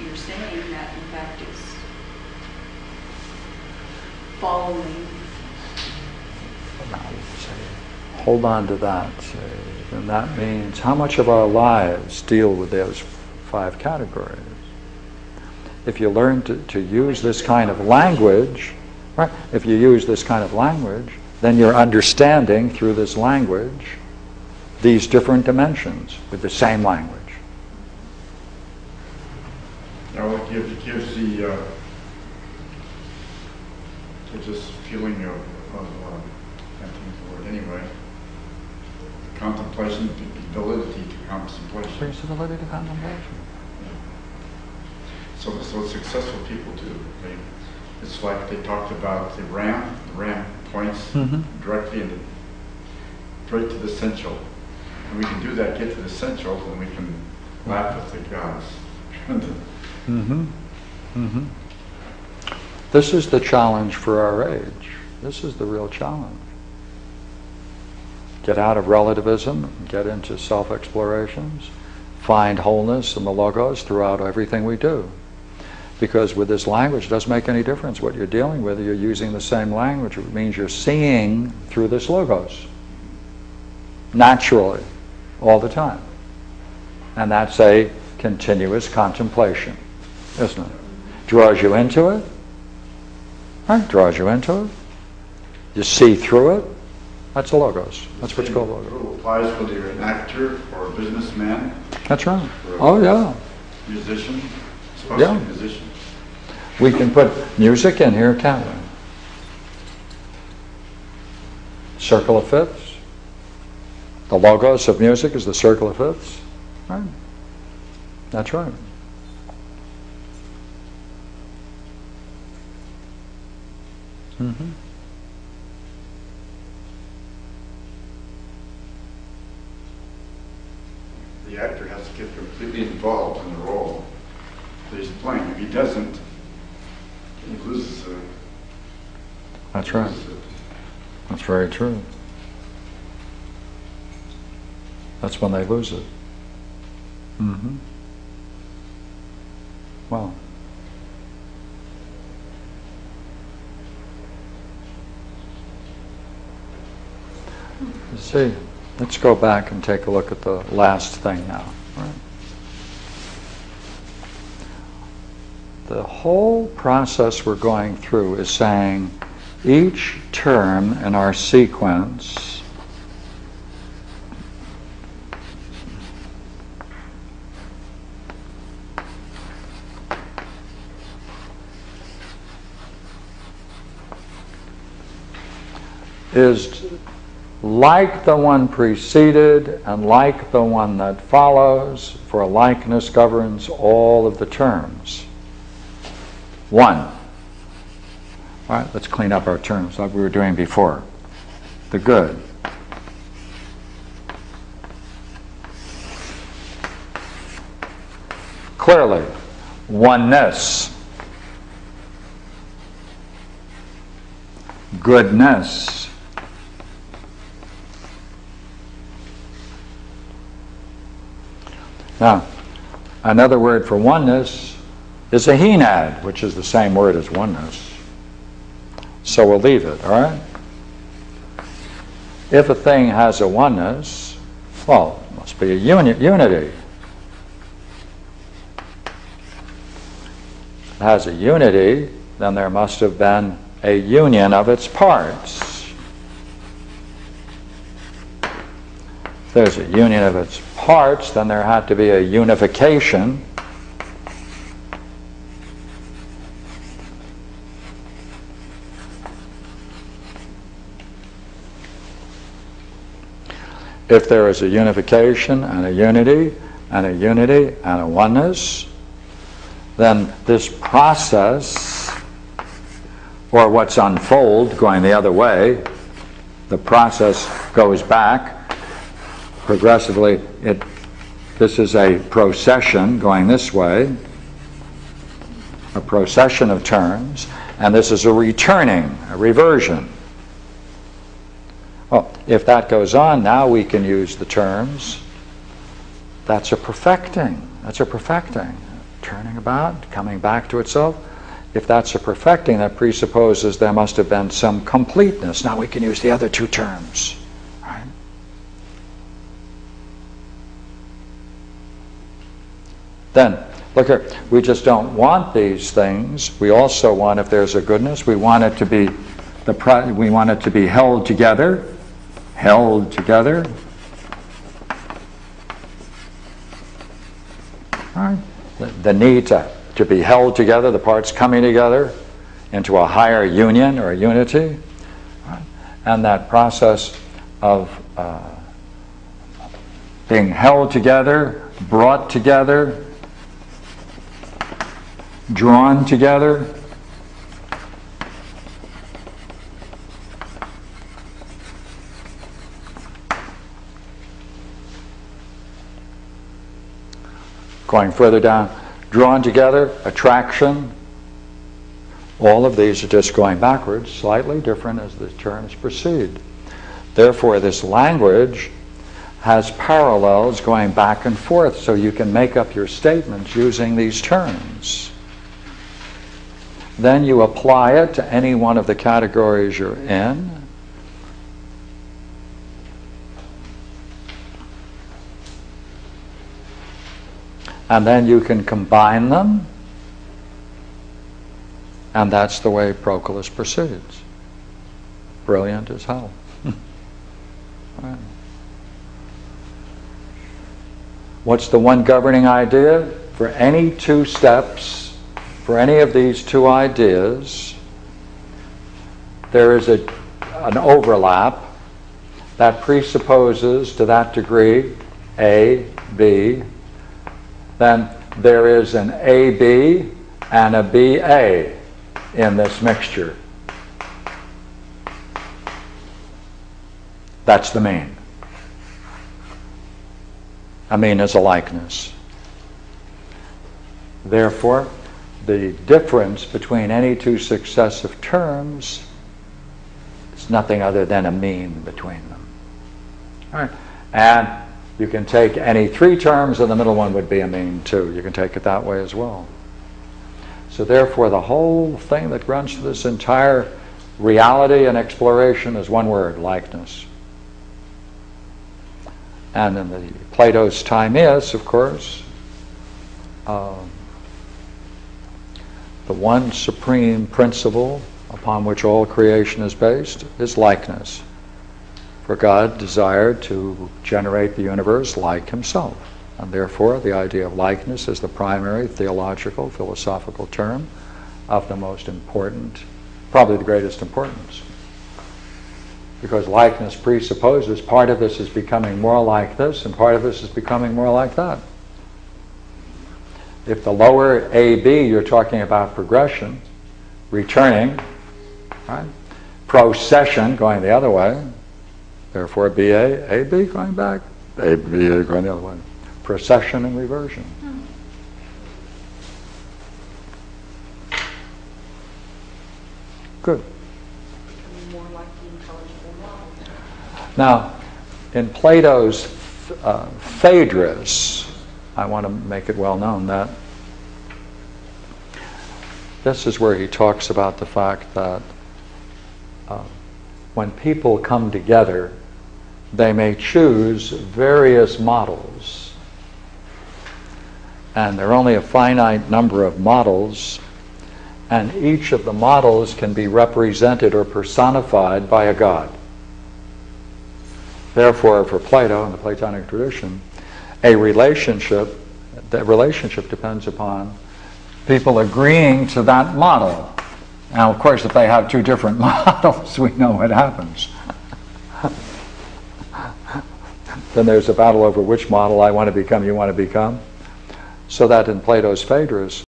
you're saying that in fact is following. Hold on to that. And that means how much of our lives deal with those 5 categories. If you learn to use this kind of language, right? If you use this kind of language, then you're understanding through this language these different dimensions with the same language. Now it gives the this feeling of can't think of the word anyway. Contemplation, the validity to contemplation. Brings the validity to contemplation. So successful people do. It's like they talked about the ram. The ram points directly into right to the essential. And we can do that, get to the essential, and we can laugh with the gods. This is the challenge for our age. This is the real challenge. Get out of relativism, get into self-explorations, find wholeness in the Logos throughout everything we do. Because with this language, it doesn't make any difference what you're dealing with. You're using the same language. It means you're seeing through this Logos. Naturally, all the time. And that's a continuous contemplation, isn't it? Draws you into it. Right? Draws you into it. You see through it. That's a Logos. That's what's called Logos. It applies whether you're an actor or a businessman. That's right. Oh, yeah. Musician. Especially a musician. We can put music in here, can't we? Circle of fifths. The Logos of music is the circle of fifths. Right? That's right. The actor has to get completely involved in the role that he's playing. If he doesn't, he loses it. That's right. That's very true. That's when they lose it. Well. See, let's go back and take a look at the last thing now. Right? The whole process we're going through is saying each term in our sequence is like the one preceded and like the one that follows, for likeness governs all of the terms. 1. All right, let's clean up our terms like we were doing before. The good. Clearly, oneness. Goodness. Now, another word for oneness is a henad, which is the same word as oneness. So we'll leave it, all right? If a thing has a oneness, well, it must be a unity. If it has a unity, then there must have been a union of its parts. If there's a union of its parts, then there had to be a unification. If there is a unification and a unity and a unity and a oneness, then this process, or what's unfold going the other way, the process goes back progressively. This is a procession going this way, a procession of terms, and this is a returning, a reversion. Well, if that goes on, now we can use the terms. That's a perfecting. That's a perfecting. turning about, coming back to itself. If that's a perfecting, that presupposes there must have been some completeness. Now we can use the other two terms. Right? Then, look here, we just don't want these things. We also want, if there's a goodness, we want it to be we want it to be held together. Held together. Right? The need to be held together, the parts coming together into a higher union or a unity. Right? And that process of being held together, brought together, drawn together. Going further down, drawn together, attraction. All of these are just going backwards, slightly different as the terms proceed. Therefore, this language has parallels going back and forth, so you can make up your statements using these terms. Then you apply it to any one of the categories you're in. And then you can combine them, and that's the way Proclus proceeds. Brilliant as hell. Right. What's the one governing idea? For any two steps, for any of these two ideas, there is an overlap that presupposes, to that degree, A, B. Then there is an AB and a BA in this mixture. That's the mean. A mean is a likeness. Therefore, the difference between any two successive terms is nothing other than a mean between them. All right. And you can take any three terms, and the middle one would be a mean too. You can take it that way as well. So therefore, the whole thing that runs through this entire reality and exploration is one word: likeness. And in the Plato's Timaeus, of course, the one supreme principle upon which all creation is based is likeness. For God desired to generate the universe like himself. And therefore, the idea of likeness is the primary theological, philosophical term of the most important, probably the greatest importance. Because likeness presupposes part of this is becoming more like this, and part of this is becoming more like that. If the lower AB, you're talking about progression, returning, right? Procession, going the other way. Therefore, BA, AB going back, ABA going the other way. Procession and reversion. Good. More like the intelligible model. Now, in Plato's Phaedrus, I want to make it well known that this is where he talks about the fact that when people come together, they may choose various models. And there are only a finite number of models, and each of the models can be represented or personified by a god. Therefore, for Plato and the Platonic tradition, the relationship depends upon people agreeing to that model. Now, of course, if they have two different models, we know what happens. Then there's a battle over which model I want to become, you want to become. So that in Plato's Phaedrus,